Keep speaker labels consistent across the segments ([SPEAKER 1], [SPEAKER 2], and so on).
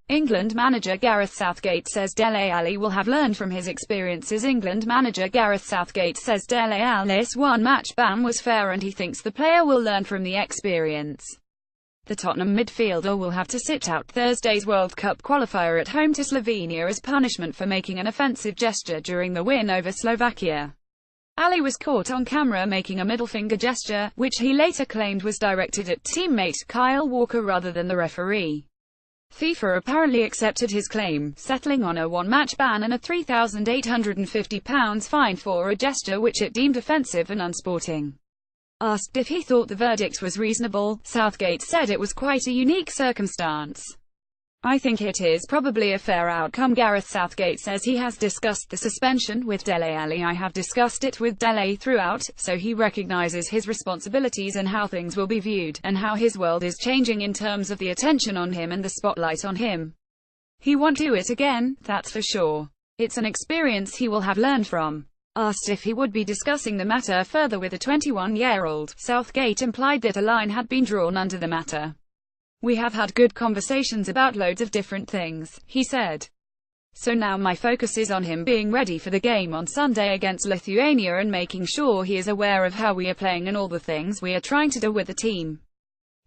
[SPEAKER 1] England manager Gareth Southgate says Dele Alli will have learned from his experiences. England manager Gareth Southgate says Dele Alli's one-match ban was fair and he thinks the player will learn from the experience. The Tottenham midfielder will have to sit out Thursday's World Cup qualifier at home to Slovenia as punishment for making an offensive gesture during the win over Slovakia. Alli was caught on camera making a middle finger gesture, which he later claimed was directed at teammate Kyle Walker rather than the referee. FIFA apparently accepted his claim, settling on a one-match ban and a £3,850 fine for a gesture which it deemed offensive and unsporting. Asked if he thought the verdict was reasonable, Southgate said it was quite a unique circumstance. I think it is probably a fair outcome. Gareth Southgate says he has discussed the suspension with Dele Alli. I have discussed it with Dele throughout, so he recognises his responsibilities and how things will be viewed, and how his world is changing in terms of the attention on him and the spotlight on him. He won't do it again, that's for sure. It's an experience he will have learned from. Asked if he would be discussing the matter further with the 21-year-old, Southgate implied that a line had been drawn under the matter. We have had good conversations about loads of different things, he said. So now my focus is on him being ready for the game on Sunday against Lithuania and making sure he is aware of how we are playing and all the things we are trying to do with the team.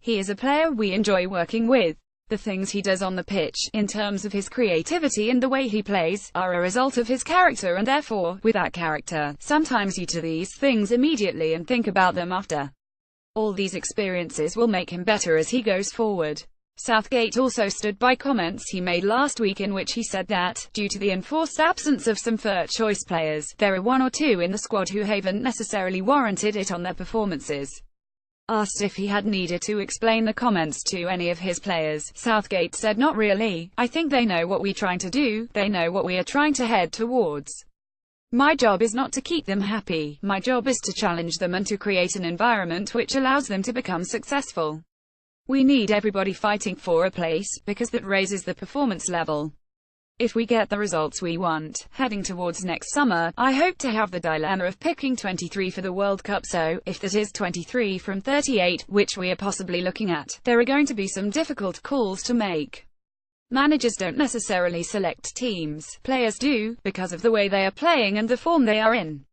[SPEAKER 1] He is a player we enjoy working with. The things he does on the pitch, in terms of his creativity and the way he plays, are a result of his character and therefore, with that character, sometimes you do these things immediately and think about them after. All these experiences will make him better as he goes forward. Southgate also stood by comments he made last week in which he said that, due to the enforced absence of some first-choice players, there are one or two in the squad who haven't necessarily warranted it on their performances. Asked if he had needed to explain the comments to any of his players, Southgate said not really. I think they know what we're trying to do, they know what we are trying to head towards. My job is not to keep them happy, my job is to challenge them and to create an environment which allows them to become successful. We need everybody fighting for a place, because that raises the performance level. If we get the results we want, heading towards next summer, I hope to have the dilemma of picking 23 for the World Cup, so, if that is 23 from 38, which we are possibly looking at, there are going to be some difficult calls to make. Managers don't necessarily select teams, players do, because of the way they are playing and the form they are in.